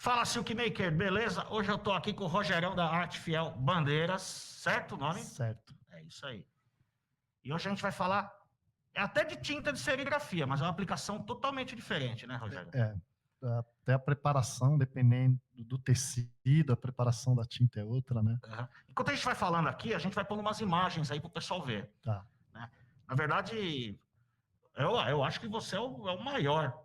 Fala, Silkmaker, beleza? Hoje eu tô aqui com o Rogerão da Arte Fiel Bandeiras, certo o nome? Certo. É isso aí. E hoje a gente vai falar até de tinta de serigrafia, mas é uma aplicação totalmente diferente, né, Rogério? Até a preparação, dependendo do tecido, a preparação da tinta é outra, né? Uhum. Enquanto a gente vai falando aqui, a gente vai pondo umas imagens aí pro pessoal ver. Tá. Né? Na verdade, eu acho que você é o maior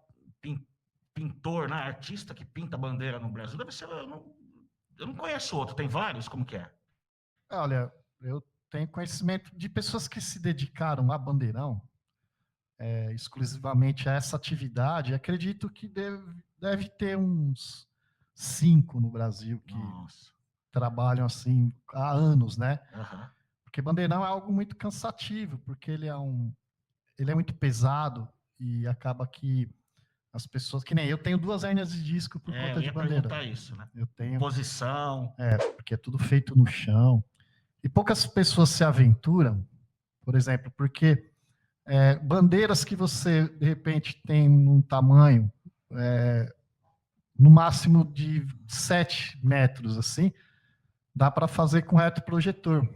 pintor, né, artista que pinta bandeira no Brasil. Deve ser, eu não conheço outro, tem vários, como que é? Olha, eu tenho conhecimento de pessoas que se dedicaram a bandeirão, exclusivamente a essa atividade. Acredito que deve ter uns 5 no Brasil que Nossa. trabalham assim há anos, né? Uhum. Porque bandeirão é algo muito cansativo, porque ele é muito pesado e acaba que as pessoas, que nem eu tenho 2 hérnias de disco por conta Eu de ia bandeira. perguntar isso, né? Eu tenho, Posição. porque é tudo feito no chão. E poucas pessoas se aventuram, por exemplo, porque bandeiras que você, de repente, tem num tamanho, no máximo de 7 metros, assim, dá para fazer com retroprojetor.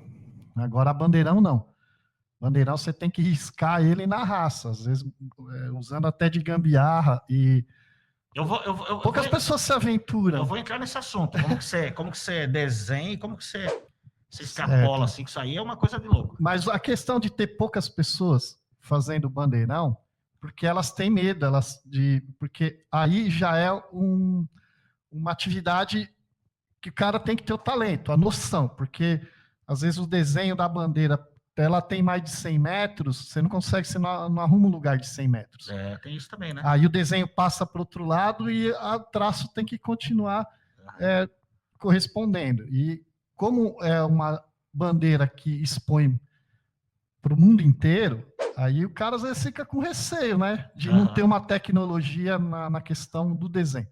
Agora, a bandeirão, não. Bandeirão, você tem que riscar ele na raça, às vezes usando até de gambiarra, e poucas pessoas se aventuram. Eu vou entrar nesse assunto. Como que você desenha e como que você extrapola, Certo. assim, que isso aí é uma coisa de louco. Mas a questão de ter poucas pessoas fazendo bandeirão, porque elas têm medo, porque aí já é uma atividade que o cara tem que ter o talento, a noção, porque às vezes o desenho da bandeira, ela tem mais de 100 metros, você não consegue, você não arruma um lugar de 100 metros. Tem isso também, né? Aí o desenho passa para o outro lado e o traço tem que continuar correspondendo. E como é uma bandeira que expõe para o mundo inteiro, aí o cara às vezes fica com receio, né? De não ter uma tecnologia na questão do desenho.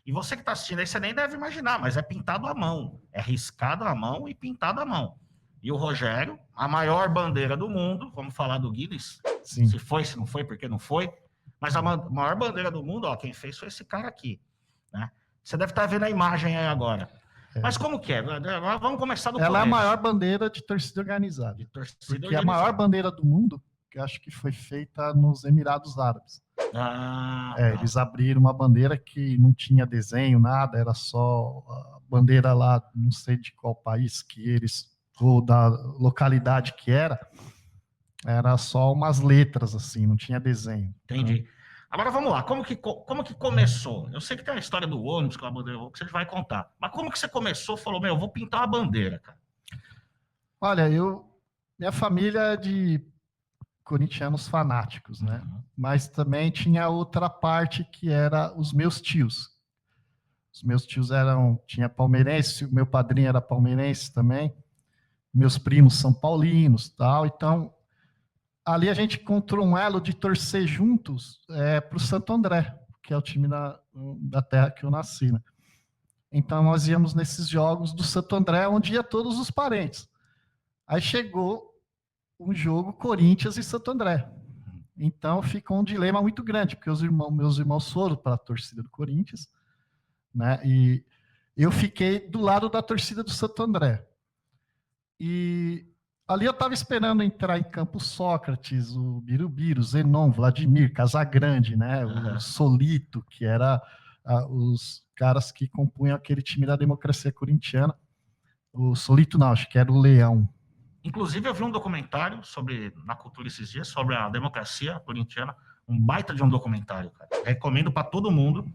E você que está assistindo aí, você nem deve imaginar, mas é pintado à mão. É riscado à mão e pintado à mão. E o Rogério, a maior bandeira do mundo, vamos falar do Guinness, Sim. se foi, se não foi, porque não foi, mas a maior bandeira do mundo, ó, quem fez foi esse cara aqui. Né? Você deve estar vendo a imagem aí agora. Mas como que é? Vamos começar do começo. Ela é a maior bandeira de torcida organizada. Porque a maior bandeira do mundo, que acho que foi feita nos Emirados Árabes. Eles abriram uma bandeira que não tinha desenho, nada, era só a bandeira lá, não sei de qual país que eles, ou da localidade que era só umas letras, assim, não tinha desenho. Entendi. Agora vamos lá, como que começou? Eu sei que tem a história do ônibus com a bandeira, que você vai contar. Mas como que você começou? Falou, eu vou pintar uma bandeira, cara. Olha, minha família é de corintianos fanáticos, né? Mas também tinha outra parte que era os meus tios. Os meus tios tinha palmeirense, o meu padrinho era palmeirense também, meus primos são paulinos, tal. Então, ali a gente encontrou um elo de torcer juntos para o Santo André, que é o time da terra que eu nasci, né? Então, nós íamos nesses jogos do Santo André, onde ia todos os parentes. Aí chegou um jogo Corinthians e Santo André. Então ficou um dilema muito grande, porque meus irmãos foram para a torcida do Corinthians, né? E eu fiquei do lado da torcida do Santo André. E ali eu estava esperando entrar em campo Sócrates, o Birubiru, Zenon, Vladimir, Casagrande, né? O Solito, que era os caras que compunham aquele time da democracia corintiana. O Solito não, acho que era o Leão. Inclusive, eu vi um documentário na cultura esses dias, sobre a democracia corintiana, um baita de um documentário, cara. Recomendo para todo mundo.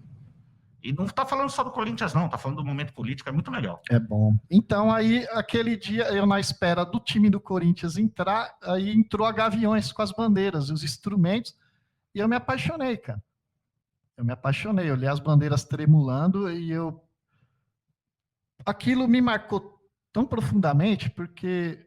E não está falando só do Corinthians, não, está falando do momento político, é muito legal. É bom. Então, aí, aquele dia, eu na espera do time do Corinthians entrar, aí entrou a Gaviões com as bandeiras e os instrumentos, e eu me apaixonei, cara. Eu me apaixonei, eu olhei as bandeiras tremulando e aquilo me marcou tão profundamente, porque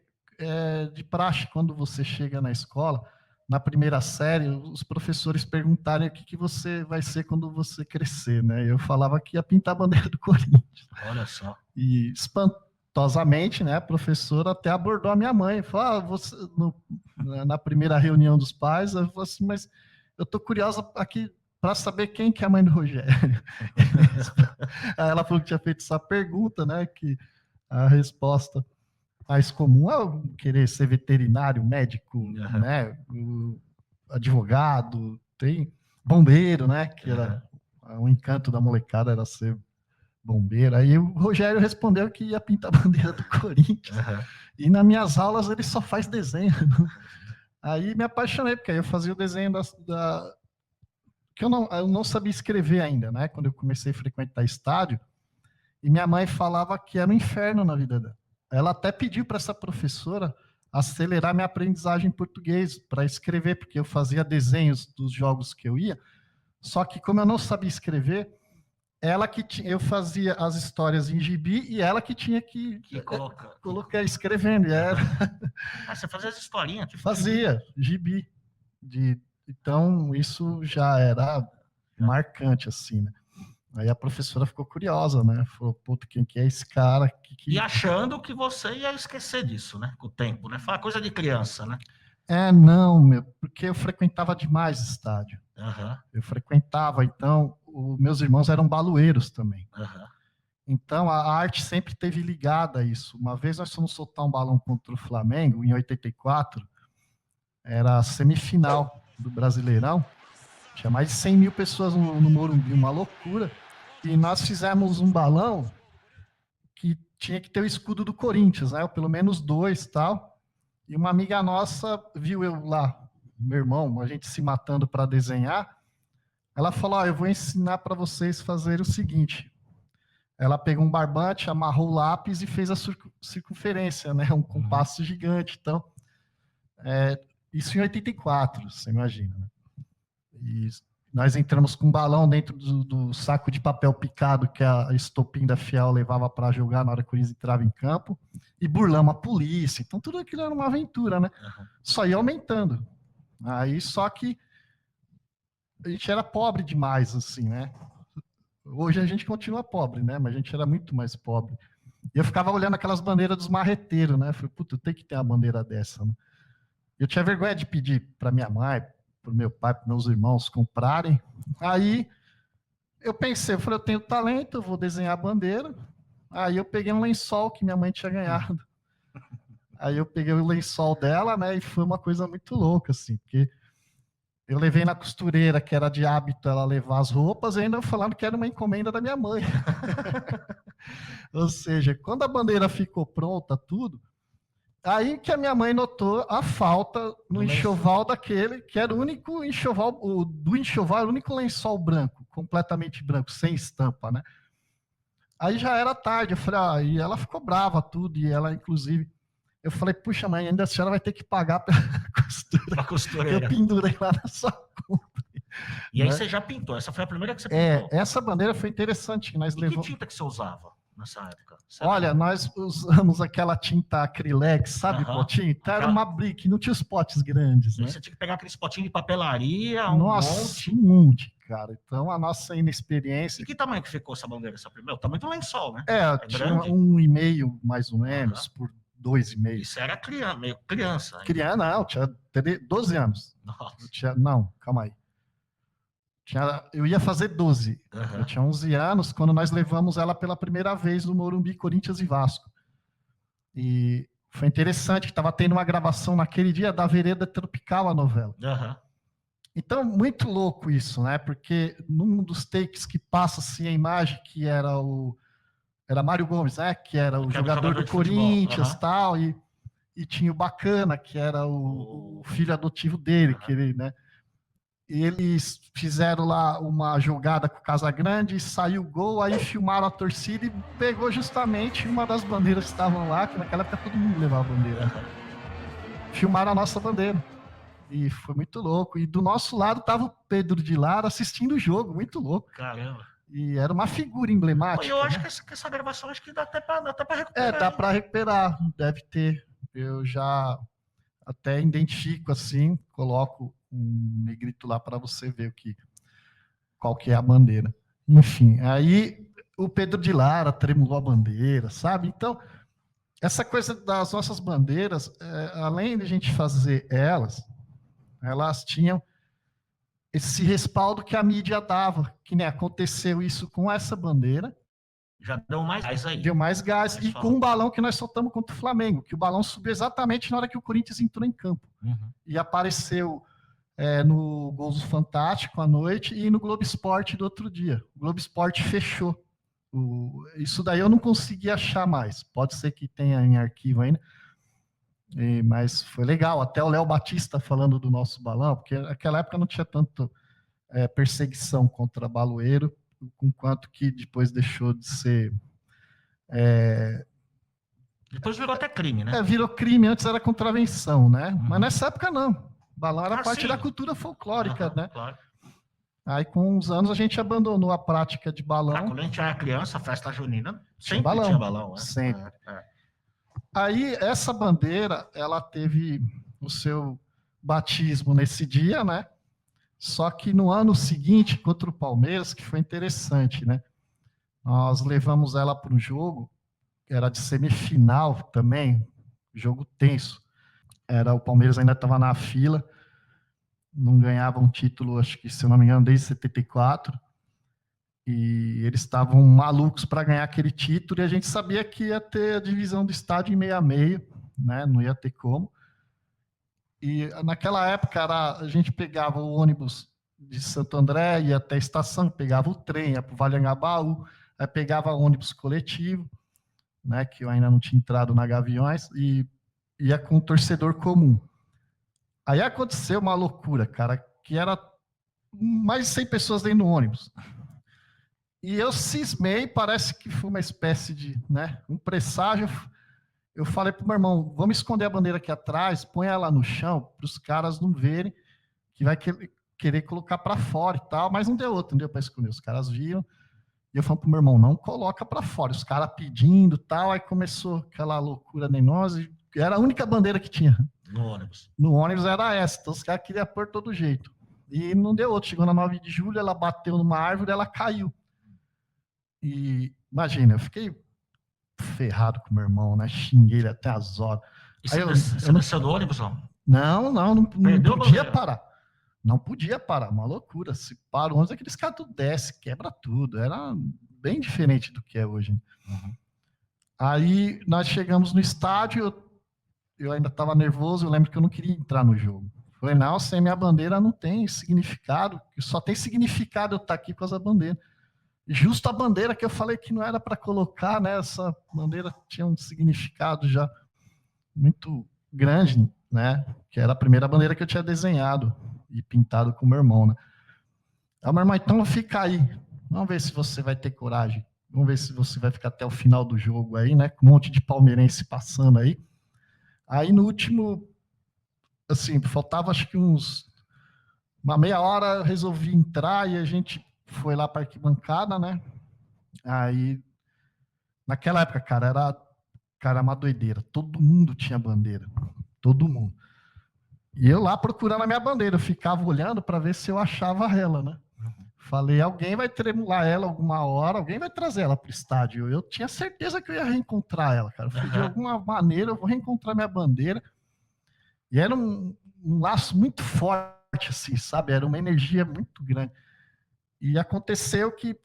de praxe, quando você chega na escola, na primeira série, os professores perguntarem o que você vai ser quando você crescer, né? Eu falava que ia pintar a bandeira do Corinthians. Olha só. E espantosamente, né, a professora até abordou a minha mãe, falou, na primeira reunião dos pais, eu falei assim, mas eu tô curiosa aqui para saber quem que é a mãe do Rogério. Aí ela falou que tinha feito essa pergunta, né? Que a resposta mais comum é querer ser veterinário, médico, né? O advogado, tem bombeiro, né? Que era o encanto da molecada, era ser bombeiro. Aí o Rogério respondeu que ia pintar a bandeira do Corinthians. E nas minhas aulas ele só faz desenho. Aí me apaixonei, porque aí eu fazia o desenho que eu não sabia escrever ainda, né? Quando eu comecei a frequentar estádio, e minha mãe falava que era um inferno na vida dela. Ela até pediu para essa professora acelerar minha aprendizagem em português para escrever, porque eu fazia desenhos dos jogos que eu ia, só que como eu não sabia escrever, eu fazia as histórias em gibi e ela que tinha que colocar escrevendo. Você fazia as historinhas? Tipo fazia gibi. Então, isso já era marcante, assim, né? Aí a professora ficou curiosa, né? Falou, puta, quem que é esse cara? E achando que você ia esquecer disso, né? Com o tempo, né? Foi uma coisa de criança, né? Não, porque eu frequentava demais estádio. Eu frequentava, então, meus irmãos eram baloeiros também. Então, a arte sempre teve ligada a isso. Uma vez nós fomos soltar um balão contra o Flamengo, em 84, era a semifinal do Brasileirão, tinha mais de 100 mil pessoas no Morumbi, uma loucura, e nós fizemos um balão que tinha que ter o escudo do Corinthians, né? Ou pelo menos 2 tal. E uma amiga nossa viu eu lá, meu irmão, a gente se matando para desenhar. Ela falou: eu vou ensinar para vocês fazer o seguinte. Ela pegou um barbante, amarrou o lápis e fez a circunferência, né? Um compasso gigante. Então, isso em 84, você imagina, né? E nós entramos com um balão dentro do saco de papel picado que a estopim da Fiel levava para jogar na hora que o Corinthians entrava em campo, e burlamos a polícia. Então, tudo aquilo era uma aventura, né? Só ia aumentando. Aí, só que a gente era pobre demais, assim, né? Hoje a gente continua pobre, né? Mas a gente era muito mais pobre. E eu ficava olhando aquelas bandeiras dos marreteiros, né? Falei, puta, eu tenho que ter uma bandeira dessa, né? Eu tinha vergonha de pedir para minha mãe, para o meu pai, para meus irmãos comprarem. Aí eu pensei, eu falei, eu tenho talento, eu vou desenhar a bandeira. Aí eu peguei um lençol que minha mãe tinha ganhado. Aí eu peguei o lençol dela, né? E foi uma coisa muito louca, assim, porque eu levei na costureira, que era de hábito ela levar as roupas, e ainda falando que era uma encomenda da minha mãe. Ou seja, quando a bandeira ficou pronta, tudo, aí que a minha mãe notou a falta no enxoval daquele, que era o único enxoval, do enxoval era o único lençol branco, completamente branco, sem estampa, né? Aí já era tarde, eu falei, e ela ficou brava, tudo, e ela, inclusive, eu falei, puxa, mãe, ainda a senhora vai ter que pagar pela costura. Eu pendurei lá na sua compra. E aí você já pintou, essa foi a primeira que você pintou? Essa bandeira foi interessante. Que tinta que você usava nessa época? Olha, nós usamos aquela tinta acrilex, sabe, potinho? Então era uma brick, não tinha os potes grandes, né? Você tinha que pegar aqueles potinhos de papelaria, um monte, cara. Então a nossa inexperiência... E que tamanho que ficou essa bandeira, essa primeira? O tamanho do lençol, né? Tinha grande? 1,5, mais ou menos, por 2,5. Isso era meio criança. Criança, não, tinha 12 anos. Nossa. Não, calma aí. Eu ia fazer 12. Eu tinha 11 anos quando nós levamos ela pela primeira vez no Morumbi, Corinthians e Vasco. E foi interessante que estava tendo uma gravação naquele dia da Vereda Tropical, a novela. Então, muito louco isso, né? Porque num dos takes que passa-se a imagem, que era Mário Gomes, né? Que era o jogador do Corinthians, tal, e tinha o Bacana, que era o filho adotivo dele, que ele, né? E eles fizeram lá uma jogada com o Casagrande, saiu o gol, aí filmaram a torcida e pegou justamente uma das bandeiras que estavam lá, que naquela época todo mundo levava a bandeira. Filmaram a nossa bandeira. E foi muito louco. E do nosso lado estava o Pedro de Lara assistindo o jogo, muito louco. Caramba. E era uma figura emblemática. Eu acho, né, que essa gravação acho que dá até para recuperar. Dá para recuperar, deve ter. Eu já até identifico assim, coloco um negrito lá para você ver qual que é a bandeira. Enfim, aí o Pedro de Lara tremulou a bandeira, sabe? Então, essa coisa das nossas bandeiras, além de a gente fazer elas tinham esse respaldo que a mídia dava, que nem aconteceu isso com essa bandeira. Já deu mais gás aí. Deu mais gás. E com um balão que nós soltamos contra o Flamengo, que o balão subiu exatamente na hora que o Corinthians entrou em campo. E apareceu no Gols do Fantástico à noite e no Globo Esporte do outro dia. O Globo Esporte fechou. Isso daí eu não consegui achar mais. Pode ser que tenha em arquivo ainda. Mas foi legal. Até o Léo Batista falando do nosso balão, porque naquela época não tinha tanto perseguição contra baloeiro, com quanto que depois deixou de ser... Depois virou até crime, né? Virou crime, antes era contravenção, né? Mas nessa época não. Balão era parte sim. da cultura folclórica, né? Claro. Aí com uns anos a gente abandonou a prática de balão. Quando a gente era criança, a festa junina, sempre tinha balão. Sempre. Aí essa bandeira, ela teve o seu batismo nesse dia, né? Só que no ano seguinte, contra o Palmeiras, que foi interessante, né? Nós levamos ela para um jogo, que era de semifinal também, jogo tenso. O Palmeiras ainda estava na fila, não ganhava um título, acho que, se eu não me engano, desde 74. E eles estavam malucos para ganhar aquele título, e a gente sabia que ia ter a divisão do estádio em meio a meio, né? Não ia ter como. E naquela época a gente pegava o ônibus de Santo André, ia até a estação, pegava o trem, ia para o Vale Anhangabaú, aí pegava ônibus coletivo, né, que eu ainda não tinha entrado na Gaviões, e ia com o torcedor comum. Aí aconteceu uma loucura, cara, que era mais de 100 pessoas dentro do ônibus. E eu cismei, parece que foi uma espécie de, né, um presságio. Eu falei pro meu irmão, vamos esconder a bandeira aqui atrás, põe ela no chão, para os caras não verem, que vai querer colocar para fora e tal, mas não deu outro, não deu para esconder. Os caras viram, e eu falei pro meu irmão, não coloca para fora. Os caras pedindo e tal, aí começou aquela loucura neinosa, e era a única bandeira que tinha. No ônibus. No ônibus era essa, então os caras queriam pôr todo jeito. E não deu outro, chegou na 9 de julho, ela bateu numa árvore, ela caiu. E imagina, eu fiquei ferrado com meu irmão, né? Xinguei ele até as horas. E você desceu do ônibus, não? Não podia parar. Não podia parar, uma loucura. Se para o ônibus, aqueles caras tudo desce, quebra tudo. Era bem diferente do que é hoje. Aí nós chegamos no estádio, eu ainda estava nervoso, eu lembro que eu não queria entrar no jogo. Falei, não, sem minha bandeira não tem significado, só tem significado eu estar aqui com essa bandeira. Justo a bandeira que eu falei que não era para colocar, né? Essa bandeira tinha um significado já muito grande, né? Que era a primeira bandeira que eu tinha desenhado e pintado com o meu irmão, né? Aí, meu irmão, então fica aí. Vamos ver se você vai ter coragem. Vamos ver se você vai ficar até o final do jogo aí, né? Com um monte de palmeirense passando aí. Aí no último, assim, faltava acho que uma meia hora, eu resolvi entrar e a gente foi lá para a arquibancada, né? Aí, naquela época, cara, era uma doideira. Todo mundo tinha bandeira. Todo mundo. E eu lá procurando a minha bandeira. Eu ficava olhando para ver se eu achava ela, né? Falei, alguém vai tremular ela alguma hora, alguém vai trazer ela para o estádio. Eu tinha certeza que eu ia reencontrar ela, cara. Eu falei, de alguma maneira eu vou reencontrar minha bandeira. E era um laço muito forte, assim, sabe? Era uma energia muito grande. E aconteceu que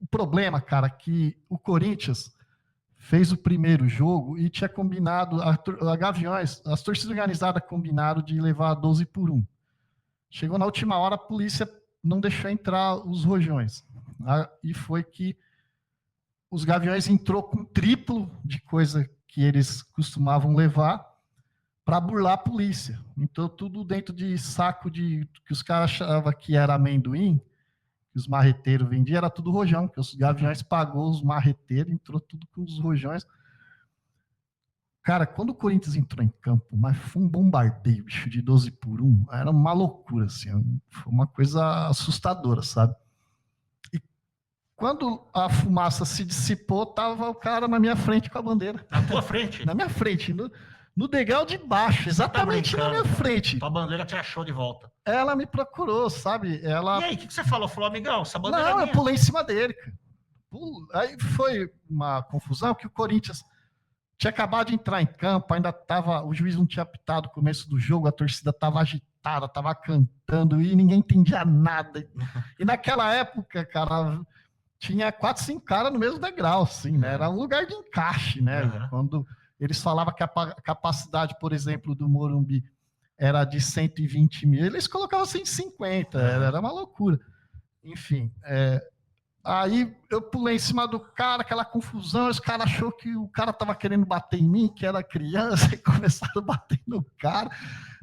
o problema, cara, que o Corinthians fez o primeiro jogo e tinha combinado, a Gaviões, as torcidas organizadas combinaram de levar 12-1. Chegou na última hora, a polícia não deixou entrar os rojões. E foi que os Gaviões entrou com triplo de coisa que eles costumavam levar para burlar a polícia. Então, tudo dentro de saco que os caras achavam que era amendoim, que os marreteiros vendiam, era tudo rojão, porque os Gaviões pagou os marreteiros, entrou tudo com os rojões. Cara, quando o Corinthians entrou em campo, mas foi um bombardeio, bicho, de 12-1, era uma loucura, assim, foi uma coisa assustadora, sabe? E quando a fumaça se dissipou, tava o cara na minha frente com a bandeira. Na tua frente? Na minha frente, no degrau de baixo, exatamente na minha frente. Tua bandeira te achou de volta. Ela me procurou, sabe? E aí, o que você falou? Falou, amigão, essa bandeira não, é minha. Eu pulei em cima dele, cara. Aí foi uma confusão que o Corinthians tinha acabado de entrar em campo, ainda tava, o juiz não tinha apitado o começo do jogo, a torcida estava agitada, estava cantando e ninguém entendia nada. E naquela época, cara, tinha 4, 5 caras no mesmo degrau, assim, né? Era um lugar de encaixe, né? Quando eles falavam que a capacidade, por exemplo, do Morumbi era de 120 mil, eles colocavam 150, era uma loucura. Enfim, aí eu pulei em cima do cara, aquela confusão, os caras achou que o cara tava querendo bater em mim, que era criança, e começaram a bater no cara.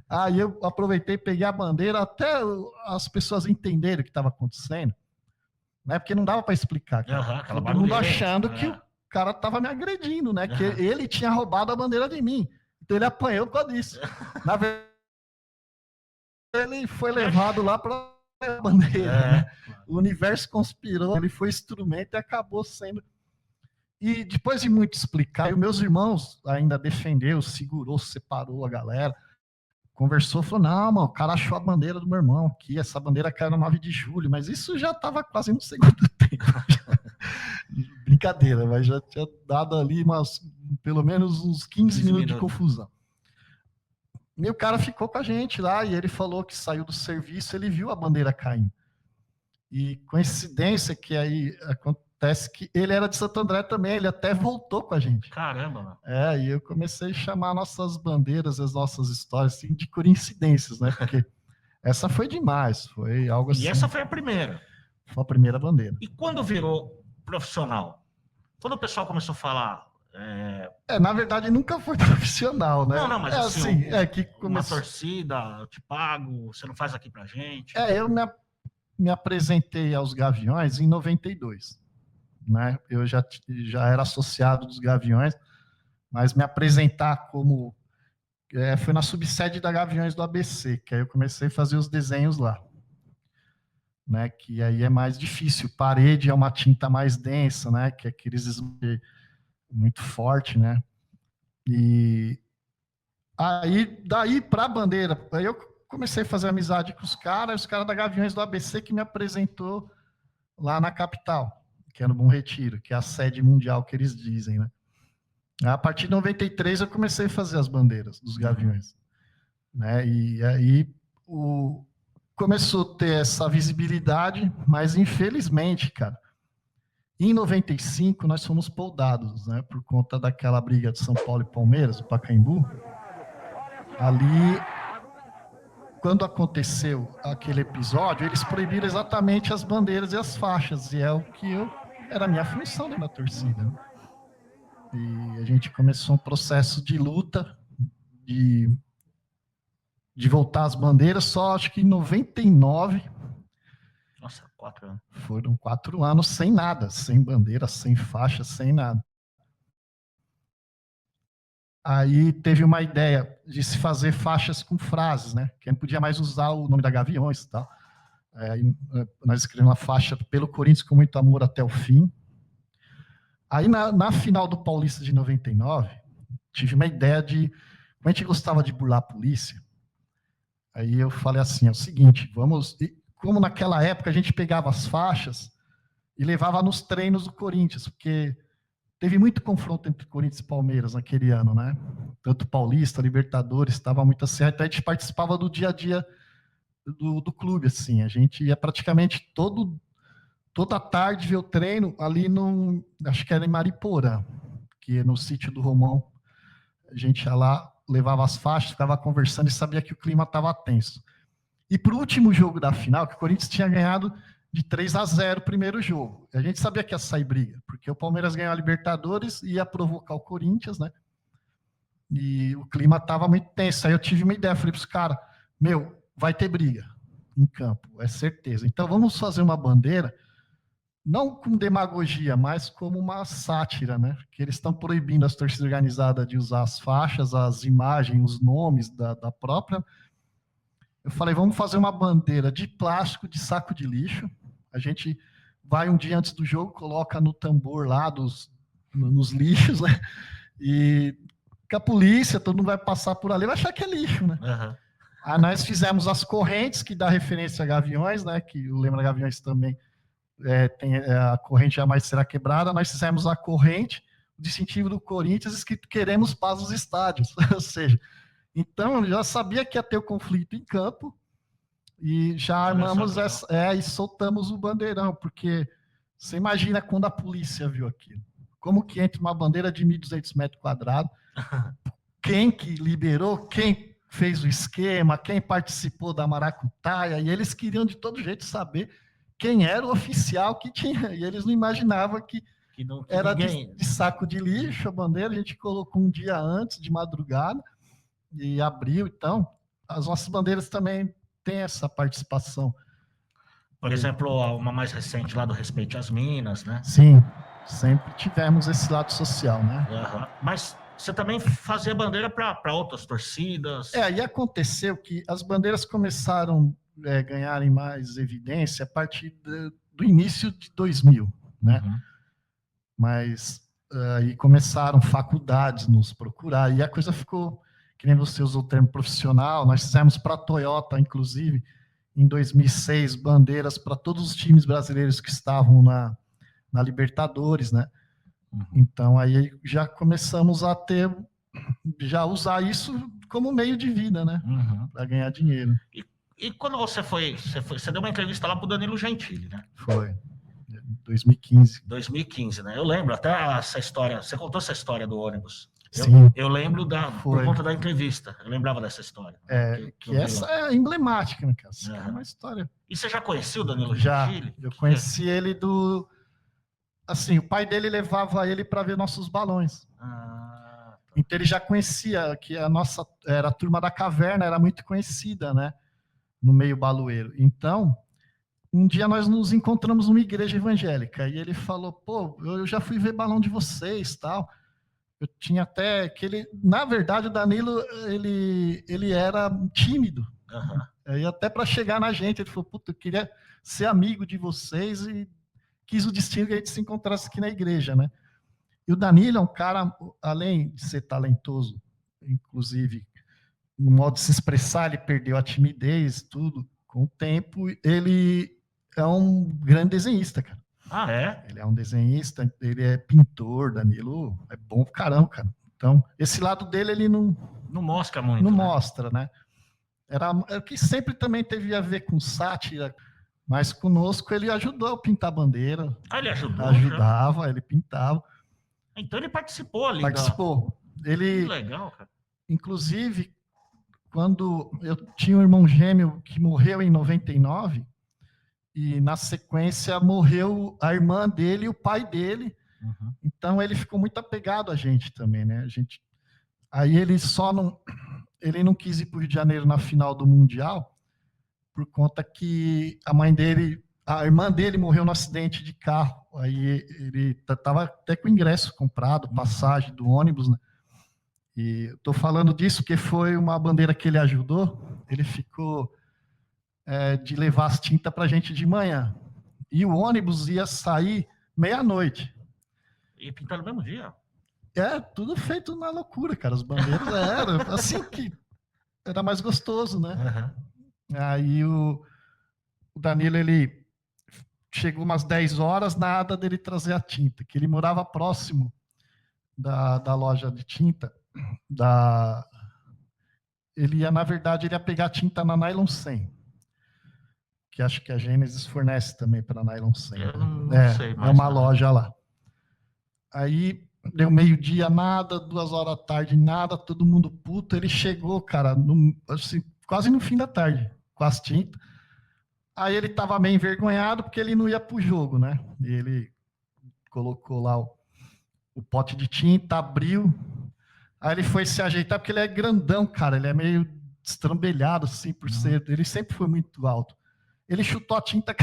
Aí eu aproveitei, peguei a bandeira, até as pessoas entenderem o que estava acontecendo, né? Porque não dava para explicar. Todo mundo achando que o cara tava me agredindo, né? Que ele tinha roubado a bandeira de mim. Então ele apanhou por causa disso. Na verdade, ele foi levado lá para a bandeira, né? O universo conspirou, ele foi instrumento e acabou sendo. E depois de muito explicar, e os meus irmãos ainda defendeu, segurou, separou a galera, conversou, falou, não, mano, o cara achou a bandeira do meu irmão aqui, essa bandeira caiu no 9 de julho, mas isso já estava quase no segundo tempo. Brincadeira, mas já tinha dado ali pelo menos uns 15 minutos de confusão. E o cara ficou com a gente lá, e ele falou que saiu do serviço, ele viu a bandeira caindo. E coincidência que aí acontece que ele era de Santo André também, ele até voltou com a gente. Caramba, mano. E eu comecei a chamar nossas bandeiras, as nossas histórias, assim, de coincidências, né? Porque essa foi demais, foi algo assim. E essa foi a primeira? Foi a primeira bandeira. E quando virou profissional? Quando o pessoal começou a falar... na verdade, nunca foi profissional, né? Não, mas assim, que começou... uma torcida, eu te pago, você não faz aqui pra gente? Eu me apresentei aos Gaviões em 92, né? Eu já era associado dos Gaviões, mas me apresentar como... foi na subsede da Gaviões do ABC, que aí eu comecei a fazer os desenhos lá. Né, que aí é mais difícil. Parede é uma tinta mais densa, né? Que é aqueles muito forte, né? E aí, daí para a bandeira, aí eu comecei a fazer amizade com os caras da Gaviões do ABC que me apresentou lá na capital, que é no Bom Retiro, que é a sede mundial que eles dizem, né? A partir de 93 eu comecei a fazer as bandeiras dos Gaviões, né? E aí começou a ter essa visibilidade, mas infelizmente, cara, em 95 nós fomos poldados, né, por conta daquela briga de São Paulo e Palmeiras, o Pacaembu. Ali, quando aconteceu aquele episódio, eles proibiram exatamente as bandeiras e as faixas, e é o que era a minha função dentro da torcida, né? E a gente começou um processo de luta, de voltar as bandeiras, só acho que em 99. Nossa, 4 anos. Foram 4 anos sem nada, sem bandeira, sem faixa, sem nada. Aí teve uma ideia de se fazer faixas com frases, né? Que não podia mais usar o nome da Gaviões e tal. Nós escrevemos uma faixa pelo Corinthians com muito amor até o fim. Aí na final do Paulista de 99, tive uma ideia de... Como a gente gostava de burlar a polícia, aí eu falei assim, é o seguinte, como naquela época a gente pegava as faixas e levava nos treinos do Corinthians, porque teve muito confronto entre Corinthians e Palmeiras naquele ano, né? Tanto Paulista, Libertadores, estava muito acerto, então a gente participava do dia a dia do clube, assim, a gente ia praticamente toda tarde ver o treino ali acho que era em Mariporã, que é no sítio do Romão, a gente ia lá, levava as faixas, ficava conversando e sabia que o clima estava tenso. E para o último jogo da final, que o Corinthians tinha ganhado de 3-0 o primeiro jogo, a gente sabia que ia sair briga, porque o Palmeiras ganhou a Libertadores e ia provocar o Corinthians, né? E o clima estava muito tenso. Aí eu tive uma ideia, falei para os caras, vai ter briga em campo, é certeza. Então vamos fazer uma bandeira, não com demagogia, mas como uma sátira, né? Que eles estão proibindo as torcidas organizadas de usar as faixas, as imagens, os nomes da própria. Eu falei, vamos fazer uma bandeira de plástico, de saco de lixo. A gente vai um dia antes do jogo, coloca no tambor lá nos lixos, né? E que a polícia, todo mundo vai passar por ali, vai achar que é lixo, né? Uhum. Aí nós fizemos as correntes, que dá referência a Gaviões, né? Que o lema da Gaviões também tem a corrente jamais será quebrada. Nós fizemos a corrente, distintivo do Corinthians escrito "Queremos paz nos estádios", ou seja, então já sabia que ia ter o conflito em campo e já armamos e soltamos o bandeirão, porque você imagina quando a polícia viu aquilo, como que entra uma bandeira de 1.200 metros quadrados, quem que liberou, quem fez o esquema, quem participou da maracutaia, e eles queriam de todo jeito saber quem era o oficial que tinha, e eles não imaginavam que era de saco de lixo a bandeira. A gente colocou um dia antes, de madrugada, e abriu. Então, as nossas bandeiras também têm essa participação. Por exemplo, uma mais recente lá do Respeite às Minas, né? Sim, sempre tivemos esse lado social, né? Uhum. Mas você também fazia bandeira para outras torcidas? E aconteceu que as bandeiras começaram a ganharem mais evidência a partir do início de 2000, né? Uhum. Mas aí começaram faculdades nos procurar, e a coisa ficou, que nem você usou o termo profissional. Nós fizemos para a Toyota, inclusive, em 2006, bandeiras para todos os times brasileiros que estavam na Libertadores, né? Uhum. Então aí já começamos a usar isso como meio de vida, né? Uhum. Para ganhar dinheiro. E quando você deu uma entrevista lá para o Danilo Gentili, né? Foi. 2015. 2015, né? Eu lembro até essa história. Você contou essa história do ônibus. Sim. Eu lembro por conta da entrevista. Eu lembrava dessa história. Que essa é emblemática, né, cara? Essa é uma história. E você já conhecia o Danilo Gentili? Já. Eu conheci ele do... Assim, o pai dele levava ele para ver nossos balões. Então ele já conhecia, que a nossa era a turma da caverna, era muito conhecida, né? No meio baloeiro. Então, um dia nós nos encontramos numa igreja evangélica e ele falou: pô, eu já fui ver balão de vocês, tal. Eu tinha até que ele, na verdade, o Danilo, ele era tímido. Uhum. E até para chegar na gente, ele falou: puta, eu queria ser amigo de vocês, e quis o destino que a gente se encontrasse aqui na igreja, né? E o Danilo é um cara, além de ser talentoso, inclusive no modo de se expressar, ele perdeu a timidez, tudo. Com o tempo, ele é um grande desenhista, cara. Ah, é? Ele é um desenhista, ele é pintor. Danilo é bom pra caramba, cara. Então, esse lado dele, ele não mostra muito. Não mostra, né? Era o que sempre também teve a ver com sátira, mas conosco ele ajudou a pintar bandeira. Ah, ele ajudou? Ajudava, ele pintava. Então ele participou ali. Participou. Ele, que legal, cara. Inclusive, quando eu tinha um irmão gêmeo que morreu em 99, e na sequência morreu a irmã dele e o pai dele. Uhum. Então ele ficou muito apegado a gente também, né? Aí ele ele não quis ir para o Rio de Janeiro na final do Mundial, por conta que a irmã dele morreu no acidente de carro. Aí ele estava até com o ingresso comprado, passagem do ônibus, né? E eu tô falando disso porque foi uma bandeira que ele ajudou. Ele ficou de levar as tintas para a gente de manhã. E o ônibus ia sair meia-noite. E pintar no mesmo dia? Tudo feito na loucura, cara. As bandeiras eram assim que era mais gostoso, né? Uhum. Aí o Danilo, ele chegou umas 10 horas, nada dele trazer a tinta, que ele morava próximo da loja de tinta. Ele ia pegar tinta na Nylon 100, que acho que a Gênesis fornece também para Nylon 100. Eu não sei mais. É uma loja lá. Aí deu meio-dia, nada, 2 horas da tarde, nada, todo mundo puto. Ele chegou, cara, assim, quase no fim da tarde, com as tintas. Aí ele tava meio envergonhado porque ele não ia pro jogo, né? E ele colocou lá o pote de tinta, abriu. Aí ele foi se ajeitar, porque ele é grandão, cara. Ele é meio estrambelhado, assim, por ser... Ele sempre foi muito alto. Ele chutou a tinta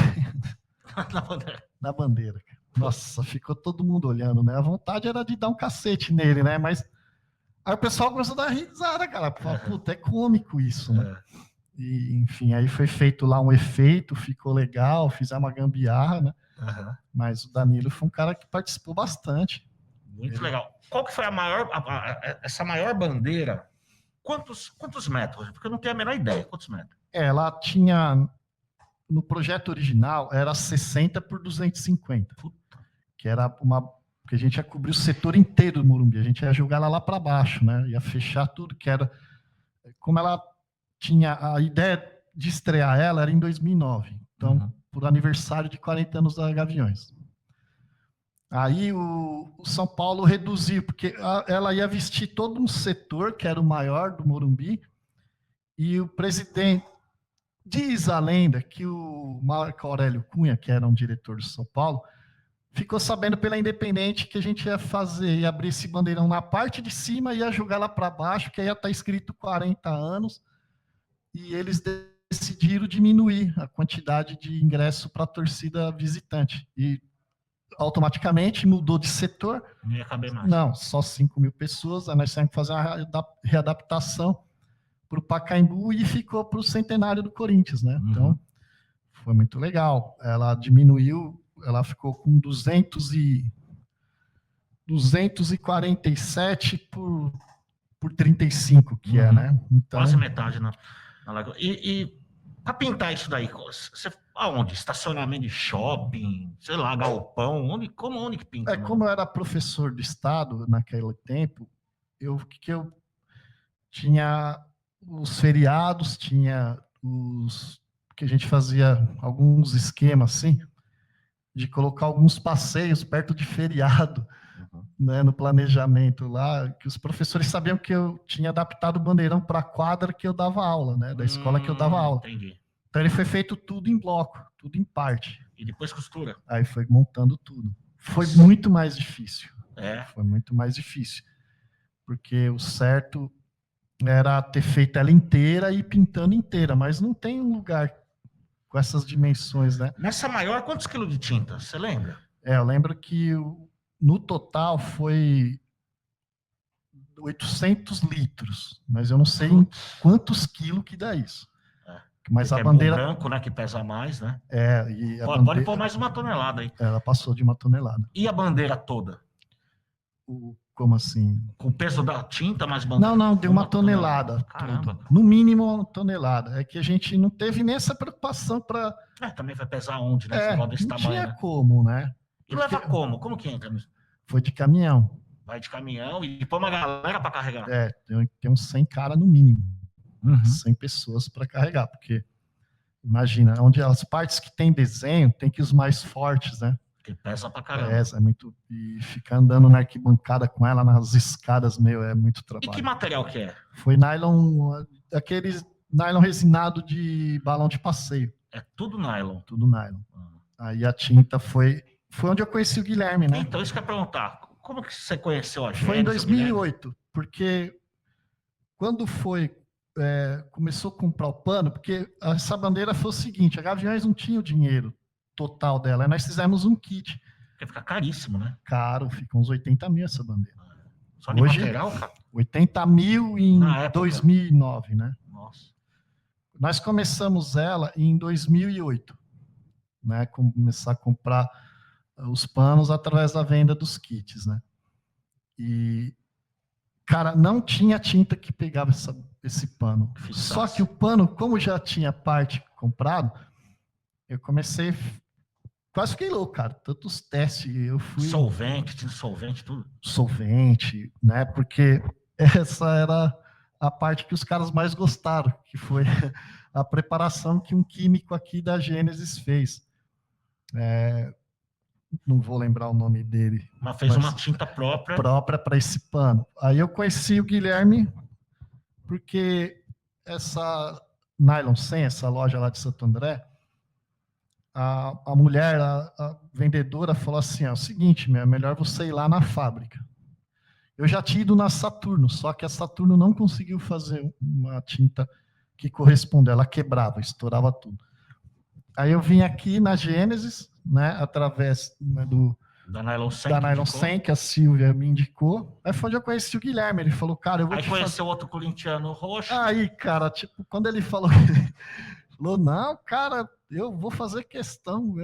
na bandeira. Nossa, ficou todo mundo olhando, né? A vontade era de dar um cacete nele, né? Mas aí o pessoal começou a dar risada, cara. Falou: puta, é cômico isso, né? E, enfim, aí foi feito lá um efeito, ficou legal, fizemos uma gambiarra, né? Uhum. Mas o Danilo foi um cara que participou bastante. Muito legal. Qual que foi essa maior bandeira? Quantos metros? Porque eu não tenho a menor ideia. Quantos metros? Ela tinha, no projeto original, era 60 por 250. Puta. Que era uma porque a gente ia cobrir o setor inteiro do Morumbi, a gente ia jogar ela lá para baixo, né? Ia fechar tudo, que era... Como ela tinha... A ideia de estrear ela era em 2009, então, por aniversário de 40 anos da Gaviões. Aí o São Paulo reduziu, porque ela ia vestir todo um setor, que era o maior do Morumbi, e o presidente... Diz a lenda que o Marco Aurélio Cunha, que era um diretor de São Paulo, ficou sabendo pela Independente que a gente ia abrir esse bandeirão na parte de cima e ia jogar lá para baixo, que aí ia estar escrito 40 anos, e eles decidiram diminuir a quantidade de ingresso para a torcida visitante. E automaticamente mudou de setor. Não ia caber mais. Não, só 5 mil pessoas, aí nós tivemos que fazer uma readaptação para o Pacaembu e ficou para o centenário do Corinthians, né? Então, foi muito legal. Ela diminuiu, ela ficou com 247 por 35, que é, né? Então, quase metade na Lagoa. E para pintar isso daí, você, aonde? Estacionamento de shopping, sei lá, galpão, onde que pinta? Como eu era professor de Estado naquele tempo, eu tinha os feriados, tinha os que a gente fazia alguns esquemas assim, de colocar alguns passeios perto de feriado, né, no planejamento lá, que os professores sabiam que eu tinha adaptado o bandeirão para a quadra que eu dava aula, né, da escola que eu dava aula. Entendi. Então ele foi feito tudo em bloco, tudo em parte. E depois costura. Aí foi montando tudo. Foi muito mais difícil. Foi muito mais difícil. Porque o certo era ter feito ela inteira e pintando inteira, mas não tem um lugar com essas dimensões, né? Nessa maior, quantos quilos de tinta? Você lembra? Eu lembro que no total foi 800 litros, mas eu não sei em quantos quilos que dá isso. Mas a bandeira... branco, né, que pesa mais, né? E a Pode pôr mais 1 tonelada aí. Ela passou de 1 tonelada. E a bandeira toda? Como assim? Com o peso da tinta, mais bandeira? Não, deu 1 tonelada. Caramba. No mínimo 1 tonelada. É que a gente não teve nem essa preocupação para... também vai pesar onde, né? Desse não tamanho, tinha né? como, né? E leva como? Como que entra? Foi de caminhão. Vai de caminhão e põe uma galera para carregar? Tem uns 100 caras no mínimo. 100 pessoas para carregar, porque imagina, onde as partes que tem desenho, tem que ir os mais fortes, né? Que pesa pra caramba. Pesa, é muito. E ficar andando na arquibancada com ela nas escadas, é muito trabalho. E que material que é? Foi nylon, aqueles nylon resinado de balão de passeio. É tudo nylon? Tudo nylon. Aí a tinta foi onde eu conheci o Guilherme, né? Então, isso que eu ia perguntar. Como que você conheceu a Gênesis? Foi em 2008, porque quando começou a comprar o pano, porque essa bandeira foi o seguinte, a Gaviões não tinha o dinheiro total dela, aí nós fizemos um kit. Porque fica caríssimo, né? Caro, fica uns 80 mil essa bandeira. Só de material, cara? 80 mil em 2009, né? Nossa. Nós começamos ela em 2008, né? Começar a comprar os panos através da venda dos kits, né? E, cara, não tinha tinta que pegava esse pano. Só que o pano, como já tinha parte comprado, eu comecei... Quase fiquei louco, cara. Tantos testes, eu fui... Solvente, solvente, tudo? Solvente, né? Porque essa era a parte que os caras mais gostaram, que foi a preparação que um químico aqui da Gênesis fez. Não vou lembrar o nome dele. Mas fez uma tinta própria. Própria para esse pano. Aí eu conheci o Guilherme, porque essa Nylon 100, essa loja lá de Santo André, a mulher, a vendedora, falou assim, é o seguinte, é melhor você ir lá na fábrica. Eu já tinha ido na Saturno, só que a Saturno não conseguiu fazer uma tinta que corresponde, ela quebrava, estourava tudo. Aí eu vim aqui na Gênesis, né, através da Nylon 100, da Nylon 100 que a Silvia me indicou. Aí foi onde eu conheci o Guilherme, ele falou, cara, eu vou te conheceu outro corintiano roxo. Aí, cara, tipo, quando ele falou, não, cara, eu vou fazer questão,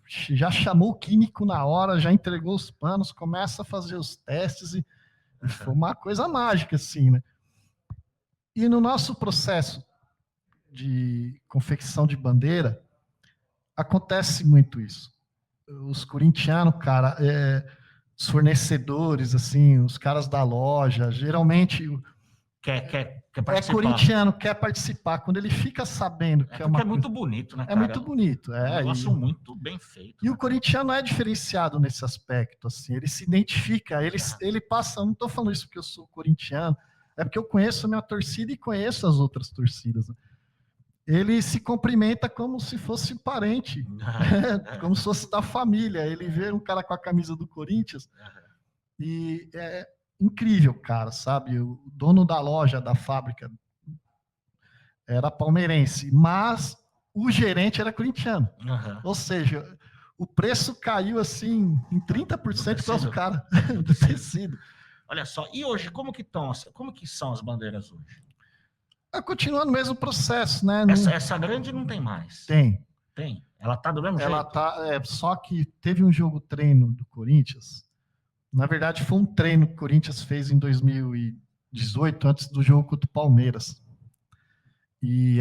já chamou o químico na hora, já entregou os panos, começa a fazer os testes e foi uma coisa mágica, assim, né? E no nosso processo de confecção de bandeira, acontece muito isso. Os corintianos, cara, os fornecedores, assim, os caras da loja, geralmente Quer é participar. corintiano, quer participar. Quando ele fica sabendo que é uma é muito bonito, né, é cara? muito bonito. É um negócio muito bem feito. E o corintiano é diferenciado nesse aspecto, assim, ele se identifica, ele passa, não estou falando isso porque eu sou corintiano, é porque eu conheço a minha torcida e conheço as outras torcidas. Né? Ele se cumprimenta como se fosse parente, como se fosse da família. Ele vê um cara com a camisa do Corinthians e é incrível, cara, sabe? O dono da loja, da fábrica, era palmeirense, mas o gerente era corintiano. Ou seja, o preço caiu assim em 30% por causa do cara, do tecido. Olha só, e hoje, como que são as bandeiras hoje? Continua no mesmo processo, né? Essa grande não tem mais. Tem. Ela tá do mesmo jeito? Só que teve um jogo treino do Corinthians. Na verdade, foi um treino que o Corinthians fez em 2018, antes do jogo contra o Palmeiras. E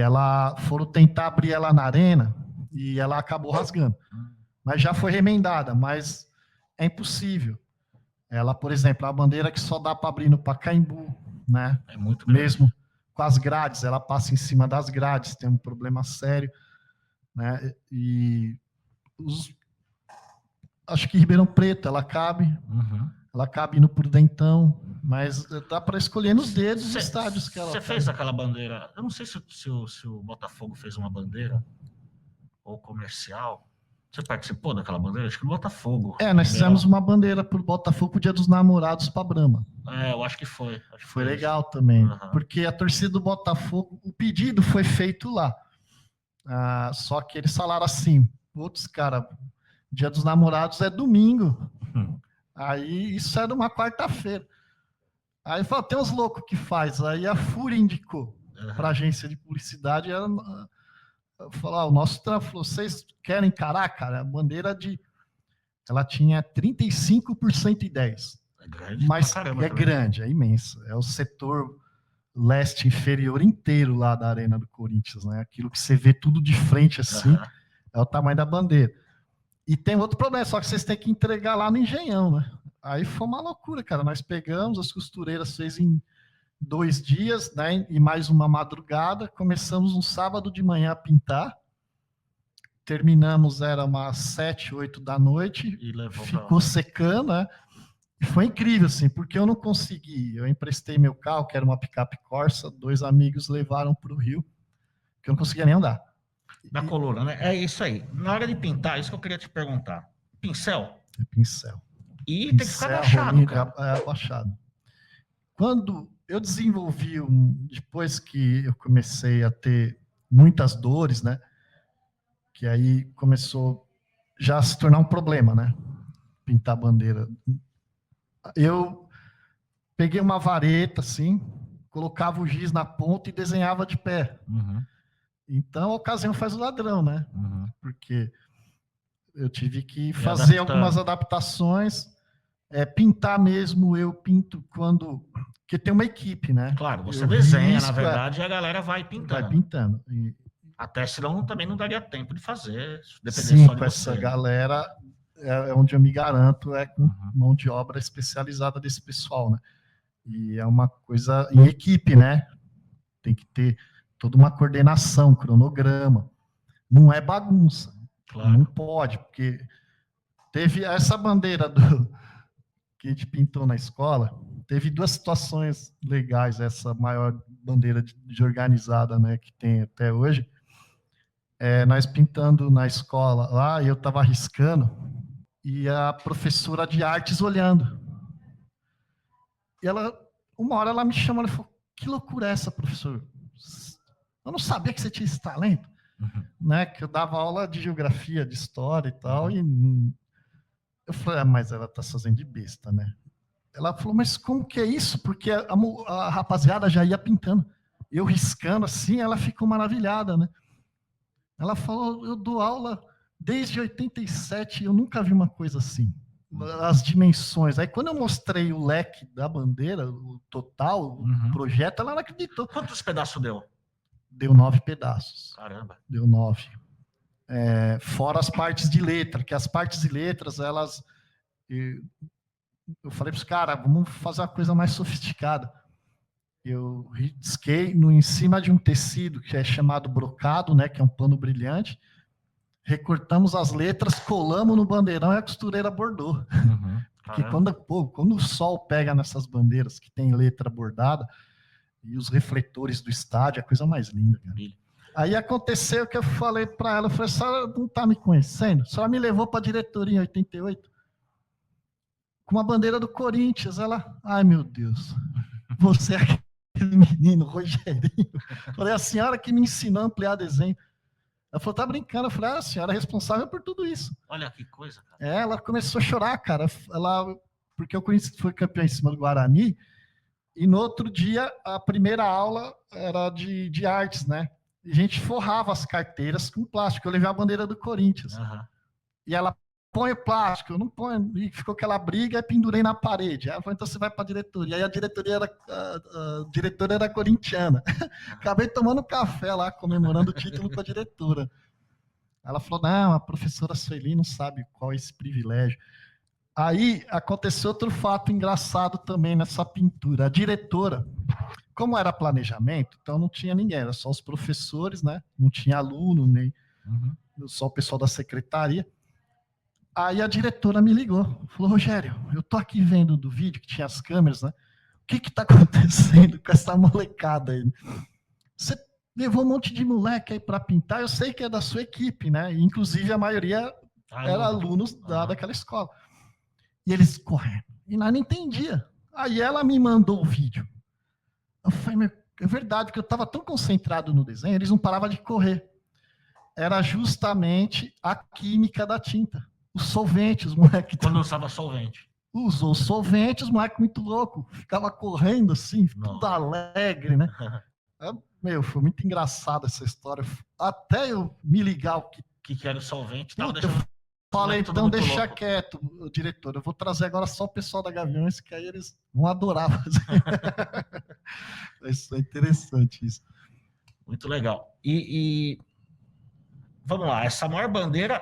foram tentar abrir ela na arena e ela acabou rasgando. Mas já foi remendada, mas é impossível. Ela, por exemplo, a bandeira que só dá para abrir no Pacaembu, né? É muito grande. Mesmo com as grades, ela passa em cima das grades, tem um problema sério, né? E acho que Ribeirão Preto, ela cabe indo por Dentão, mas dá para escolher nos dedos os estádios que ela Você fez aquela bandeira, eu não sei se o Botafogo fez uma bandeira ou comercial. Você participou daquela bandeira? Acho que o Botafogo. Nós fizemos uma bandeira pro Botafogo pro Dia dos Namorados para Brahma. Eu acho que foi. Foi legal também, porque a torcida do Botafogo, o pedido foi feito lá. Só que eles falaram assim, putz, cara, Dia dos Namorados é domingo. Aí isso era uma quarta-feira. Aí falou, tem uns loucos que faz. Aí a Fúria indicou para a agência de publicidade. Falou, o nosso trampo, vocês querem encarar, cara? A bandeira ela tinha 35% e 10%. É grande, mas é grande, é imenso. É o setor leste inferior inteiro lá da Arena do Corinthians, né? Aquilo que você vê tudo de frente assim, é o tamanho da bandeira. E tem outro problema, só que vocês têm que entregar lá no Engenhão, né? Aí foi uma loucura, cara. Nós pegamos, as costureiras fez em 2 dias, né? E mais uma madrugada. Começamos um sábado de manhã a pintar. Terminamos, era umas 7, 8 da noite. Ficou secando, né? E foi incrível, assim, porque eu não consegui. Eu emprestei meu carro, que era uma picape Corsa. 2 amigos levaram para o Rio, que eu não conseguia nem andar. Da coluna, né? É isso aí. Na hora de pintar, isso que eu queria te perguntar. Pincel? É pincel. E pincel, tem que ficar abaixado, cara. Abaixado. Quando eu desenvolvi, depois que eu comecei a ter muitas dores, né? Que aí começou já a se tornar um problema, né? Pintar bandeira. Eu peguei uma vareta, assim, colocava o giz na ponta e desenhava de pé. Então, a ocasião faz o ladrão, né? Porque eu tive que fazer algumas adaptações, pintar mesmo, eu pinto porque tem uma equipe, né? Claro, você desenha, na verdade, e a galera vai pintando. Vai pintando. Até senão também não daria tempo de fazer, dependendo só de você. Essa galera é onde eu me garanto, com mão de obra especializada desse pessoal, né? E é uma coisa em equipe, né? Tem que ter toda uma coordenação, cronograma. Não é bagunça. Claro. Não pode, porque teve essa bandeira que a gente pintou na escola, teve 2 situações legais, essa maior bandeira de organizada, né, que tem até hoje. Nós pintando na escola lá, e eu estava riscando, e a professora de artes olhando. E uma hora ela me chamou e falou, que loucura é essa, professor? Eu não sabia que você tinha esse talento. Né? Que eu dava aula de geografia, de história e tal, e eu falei, mas ela tá fazendo de besta, né? Ela falou, mas como que é isso? Porque a rapaziada já ia pintando. Eu riscando assim, ela ficou maravilhada, né? Ela falou, eu dou aula desde 87, eu nunca vi uma coisa assim. As dimensões. Aí quando eu mostrei o leque da bandeira, o total, o projeto, ela não acreditou. Quantos pedaços deu? Deu 9 pedaços. Caramba. Deu 9. Fora as partes de letra, que as partes de letras, elas eu falei para os caras, vamos fazer uma coisa mais sofisticada. Eu risquei em cima de um tecido que é chamado brocado, né, que é um pano brilhante, recortamos as letras, colamos no bandeirão e a costureira bordou. Uhum. Porque quando o sol pega nessas bandeiras que tem letra bordada e os refletores do estádio, é a coisa mais linda, cara. Aí aconteceu que eu falei para ela, eu falei, a senhora não está me conhecendo? A senhora me levou para a diretoria em 88 com uma bandeira do Corinthians. Ela, ai meu Deus, você é aquele menino, Rogerinho. Eu falei, a senhora que me ensinou a ampliar desenho. Ela falou, tá brincando? Eu falei, a senhora é responsável por tudo isso. Olha que coisa, cara. Ela começou a chorar, cara. Porque o Corinthians foi campeão em cima do Guarani, e no outro dia, a primeira aula era de artes, né? E a gente forrava as carteiras com plástico. Eu levei a bandeira do Corinthians. Uhum. E ela, põe o plástico, eu não ponho. E ficou aquela briga e pendurei na parede. Ela falou, então você vai para a diretoria. E aí a diretora era corintiana. Acabei tomando café lá, comemorando o título com a diretora. Ela falou, não, a professora Sueli não sabe qual é esse privilégio. Aí aconteceu outro fato engraçado também nessa pintura. A diretora, como era planejamento, então não tinha ninguém, era só os professores, né? Não tinha aluno, nem só o pessoal da secretaria. Aí a diretora me ligou, falou, Rogério, eu tô aqui vendo do vídeo que tinha as câmeras, né? O que que tá acontecendo com essa molecada aí? Você levou um monte de moleque aí para pintar, eu sei que é da sua equipe, né? Inclusive a maioria era alunos daquela escola. E eles correndo. E nós não entendia. Aí ela me mandou o vídeo. Eu falei, é verdade, que eu estava tão concentrado no desenho, eles não paravam de correr. Era justamente a química da tinta. Os solventes, os moleques. Quando usava solvente. Usou solvente, os moleques muito loucos. Ficava correndo assim, tudo alegre, né? Foi muito engraçado essa história. Até eu me ligar o que era o solvente. Falei, então deixa quieto, diretor. Eu vou trazer agora só o pessoal da Gaviões, que aí eles vão adorar fazer. Isso é interessante isso. Muito legal. E vamos lá, essa maior bandeira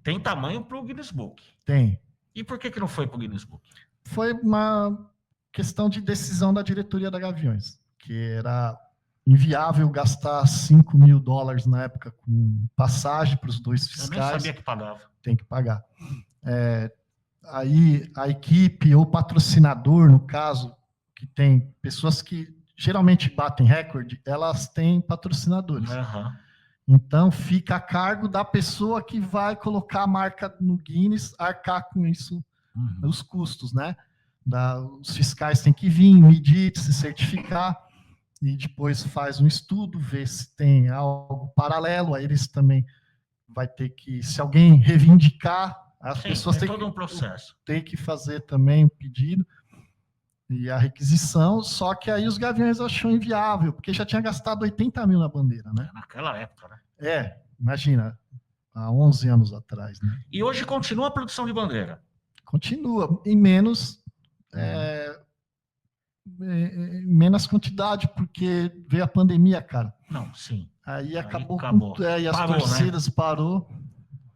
tem tamanho para o Guinness Book? Tem. E por que não foi para o Guinness Book? Foi uma questão de decisão da diretoria da Gaviões, que era inviável gastar $5 mil na época com passagem para os dois fiscais. Eu nem sabia que pagava. Tem que pagar. Aí a equipe ou patrocinador, no caso, que tem pessoas que geralmente batem recorde, elas têm patrocinadores. Uhum. Então fica a cargo da pessoa que vai colocar a marca no Guinness, arcar com isso, os custos, né? Os fiscais têm que vir, medir, se certificar, e depois faz um estudo, vê se tem algo paralelo, aí eles também vai ter que, se alguém reivindicar, as pessoas têm todo um processo. Tem que fazer também um pedido e a requisição, só que aí os Gaviões achou inviável, porque já tinha gastado 80 mil na bandeira, né? Naquela época, né? Imagina, há 11 anos atrás, né? E hoje continua a produção de bandeira? Continua, em menos quantidade, porque veio a pandemia, cara. Não, sim. Aí acabou. E as torcidas, né? Parou.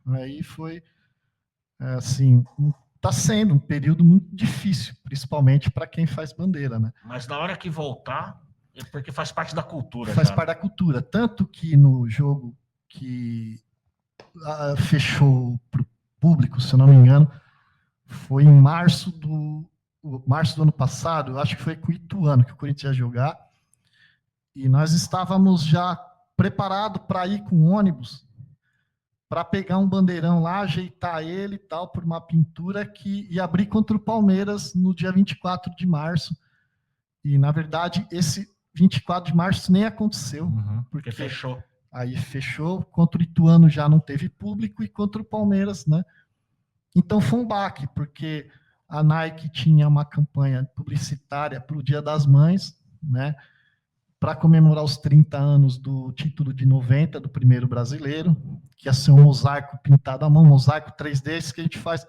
Aí foi, assim, está sendo um período muito difícil, principalmente para quem faz bandeira, né? Mas na hora que voltar, é porque faz parte da cultura. Faz parte da cultura. Tanto que no jogo que fechou para o público, se eu não me engano, foi em março do ano passado, eu acho que foi com o Ituano que o Corinthians ia jogar, e nós estávamos já preparados para ir com ônibus, para pegar um bandeirão lá, ajeitar ele e tal, por uma pintura que ia abrir contra o Palmeiras no dia 24 de março, e na verdade esse 24 de março nem aconteceu, porque fechou. Aí fechou, contra o Ituano já não teve público, e contra o Palmeiras, né? Então foi um baque, porque a Nike tinha uma campanha publicitária para o Dia das Mães, né, para comemorar os 30 anos do título de 90 do primeiro brasileiro, que ia ser um mosaico pintado à mão, mosaico 3D, esse que a gente faz,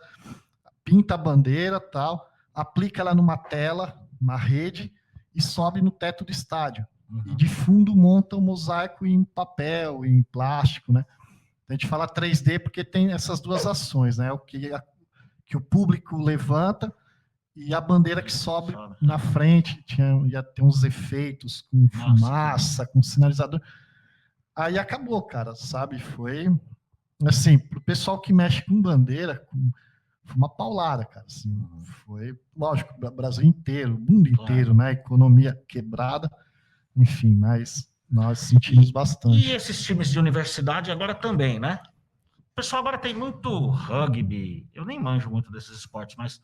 pinta a bandeira, tal, aplica ela numa tela, na rede, e sobe no teto do estádio. E de fundo monta o mosaico em papel, em plástico, né? A gente fala 3D porque tem essas duas ações, né? O que que o público levanta e a bandeira que sobe na frente, ia ter uns efeitos com fumaça, com sinalizador. Aí acabou, cara, sabe? Foi, assim, pro pessoal que mexe com bandeira, foi uma paulada, cara, assim, foi, lógico, o Brasil inteiro, o mundo inteiro, né? Economia quebrada, enfim, mas nós sentimos bastante. E esses times de universidade agora também, né? O pessoal agora tem muito rugby, eu nem manjo muito desses esportes, mas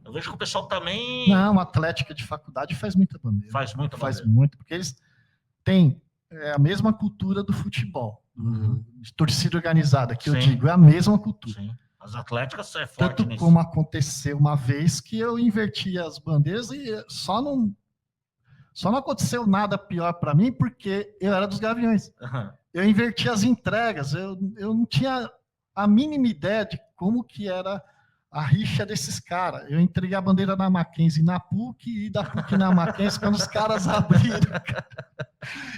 eu vejo que o pessoal também... Não, atlética de faculdade faz muita bandeira. Faz muita bandeira. Faz muito, porque eles têm a mesma cultura do futebol, de torcida organizada, que eu digo, é a mesma cultura. Sim. As atléticas é forte Tanto nisso. como aconteceu uma vez que eu inverti as bandeiras e só não aconteceu nada pior para mim porque eu era dos Gaviões. Eu inverti as entregas, eu não tinha a mínima ideia de como que era a rixa desses caras. Eu entreguei a bandeira na Mackenzie na PUC e da PUC na Mackenzie quando os caras abriram.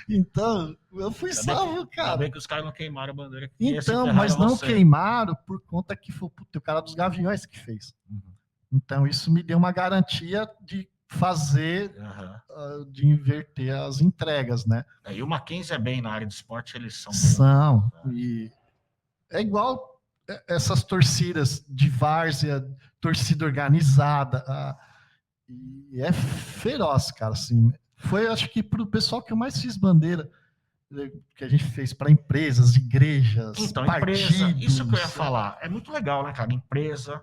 Então, eu fui salvo, cara. Ainda bem que os caras não queimaram a bandeira. Então, mas não queimaram por conta que foi o cara dos Gaviões que fez. Então, isso me deu uma garantia de fazer, de inverter as entregas, né? E o Mackenzie é bem na área de esporte, eles são... São. E é igual essas torcidas de várzea, torcida organizada, e é feroz, cara, assim. Foi, acho que, para o pessoal que eu mais fiz bandeira, que a gente fez para empresas, igrejas, então, partidos. Empresa, isso que eu ia falar. É muito legal, né, cara? Empresa,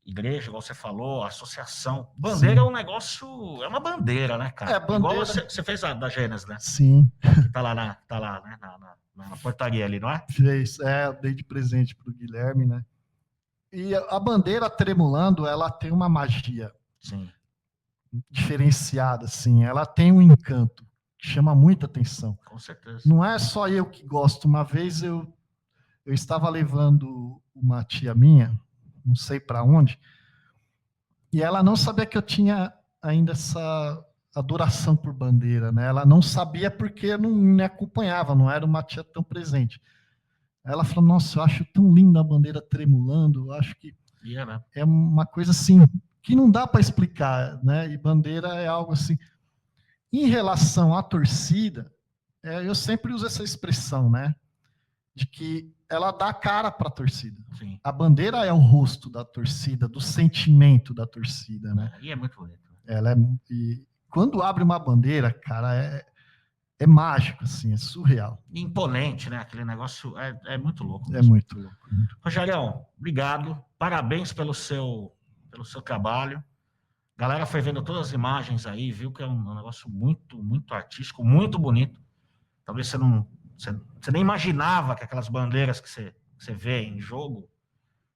igreja, igual você falou, associação. Bandeira é um negócio, é uma bandeira, né, cara? Bandeira. Igual você fez a da Gênesis, né? Sim. Que tá lá, né, na portaria ali, não é? Fez, eu dei de presente pro Guilherme, né? E a bandeira tremulando, ela tem uma magia. Sim. Diferenciada, assim. Ela tem um encanto que chama muita atenção. Com certeza. Não é só eu que gosto. Uma vez eu estava levando uma tia minha, não sei para onde, e ela não sabia que eu tinha ainda essa adoração por bandeira, né? Ela não sabia porque não me acompanhava, não era uma tia tão presente. Ela falou, nossa, eu acho tão linda a bandeira tremulando, eu acho que é uma coisa assim, que não dá para explicar, né? E bandeira é algo assim. Em relação à torcida, eu sempre uso essa expressão, né? De que ela dá cara para a torcida. Sim. A bandeira é o rosto da torcida, do sentimento da torcida, né? E é muito bonito. E quando abre uma bandeira, cara, é mágico, assim, é surreal. Imponente, né? Aquele negócio é muito louco. É muito louco. Rogerião, obrigado. Parabéns pelo seu trabalho. A galera foi vendo todas as imagens aí, viu que é um negócio muito, muito artístico, muito bonito. Talvez você nem imaginava que aquelas bandeiras que você vê em jogo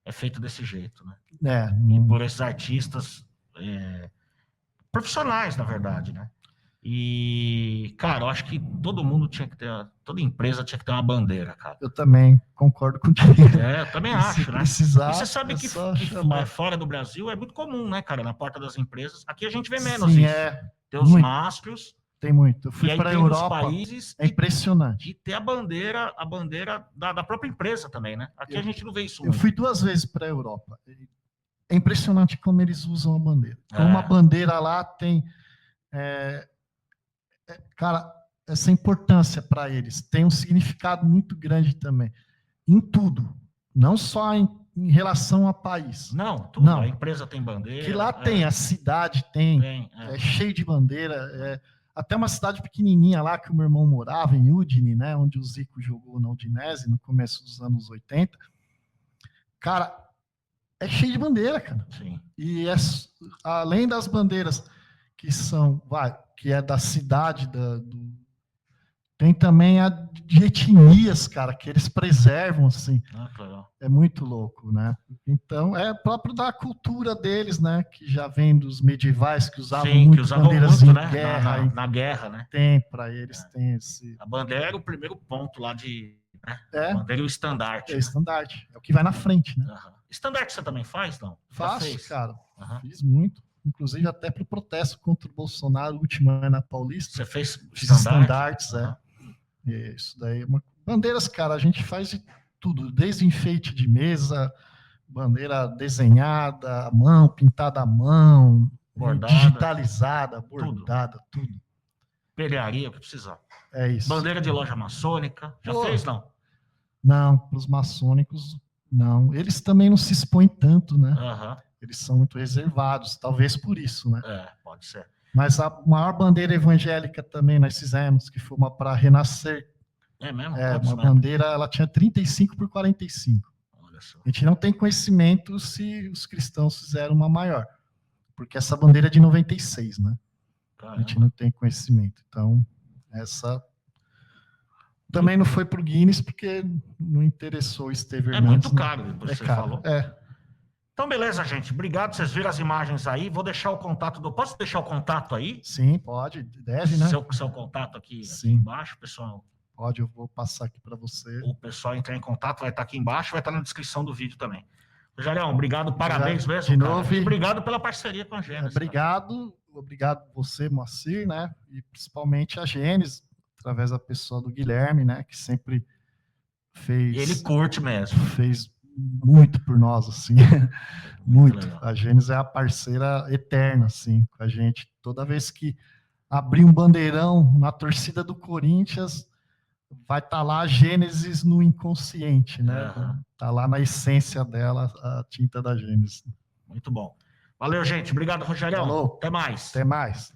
é feito desse jeito, né? E por esses artistas profissionais, na verdade, né? E, cara, eu acho que todo mundo tinha que ter, toda empresa tinha que ter uma bandeira, cara. Eu também concordo contigo. Eu também acho, né? Precisar, e você sabe que fora do Brasil é muito comum, né, cara? Na porta das empresas. Aqui a gente vê menos isso. Ter os mastros. Tem muito. Eu fui para a Europa, países é impressionante. E ter a bandeira da própria empresa também, né? Aqui a gente não vê isso muito. Eu fui 2 vezes para a Europa. É impressionante como eles usam a bandeira. Como a bandeira lá tem... cara, essa importância para eles tem um significado muito grande também. Em tudo. Não só em relação ao país. Não, tudo. Não. A empresa tem bandeira. Que lá tem, a cidade tem. É cheio de bandeira. Até uma cidade pequenininha lá que o meu irmão morava, em Udine, né, onde o Zico jogou na Udinese no começo dos anos 80. Cara, é cheio de bandeira, cara. Sim. E além das bandeiras que são, que é da cidade, tem também a de etnias, cara, que eles preservam, assim. Claro. É muito louco, né? Então, é próprio da cultura deles, né? Que já vem dos medievais, que usavam muito bandeiras em guerra. Na guerra, né? Tem, para eles, tem esse... A bandeira é o primeiro ponto lá de... Né? A bandeira é o estandarte. É o estandarte. É o que vai na frente, né? Estandarte você também faz, não? Faço, cara. Fiz muito. Inclusive até para o protesto contra o Bolsonaro, o último ano na Paulista. Você fez estandartes, Isso daí. Bandeiras, cara, a gente faz de tudo, desde enfeite de mesa, bandeira desenhada à mão, pintada à mão, Bordada. digitalizada, bordada, tudo. Pelharia, o que precisar. É isso. Bandeira de loja maçônica. Já Pô. fez, não? Não, para os maçônicos, não. Eles também não se expõem tanto, né? Aham. Eles são muito reservados, talvez por isso, né? Pode ser. Mas a maior bandeira evangélica também nós fizemos, que foi uma para Renascer. É mesmo? É, Quantos uma metros? bandeira, ela tinha 35 por 45. Olha só. A gente não tem conhecimento se os cristãos fizeram uma maior, porque essa bandeira é de 96, né? A gente Caramba. não tem conhecimento. Então, essa também não foi para o Guinness, porque não interessou o Esteve É Hernandes. muito caro, depois É você caro. falou. É. Então, beleza, gente. Obrigado. Vocês viram as imagens aí. Vou deixar o contato do. Posso deixar o contato aí? Sim, pode, deve, né? Seu contato aqui Sim. embaixo, pessoal. Pode, eu vou passar aqui para você. O pessoal entrar em contato, vai estar aqui embaixo, vai estar na descrição do vídeo também. Rogério, obrigado, parabéns mesmo. De cara. novo. E obrigado pela parceria com a Gênesis. Obrigado você, Moacir, né? E principalmente a Gênesis, através da pessoa do Guilherme, né? Que sempre fez. Ele curte mesmo. Fez muito por nós, assim. Muito. Legal. A Gênesis é a parceira eterna, assim, com a gente. Toda vez que abrir um bandeirão na torcida do Corinthians, vai estar lá a Gênesis no inconsciente, né? Tá lá na essência dela a tinta da Gênesis. Muito bom. Valeu, gente. Obrigado, Rogério. Falou. Até mais. Até mais.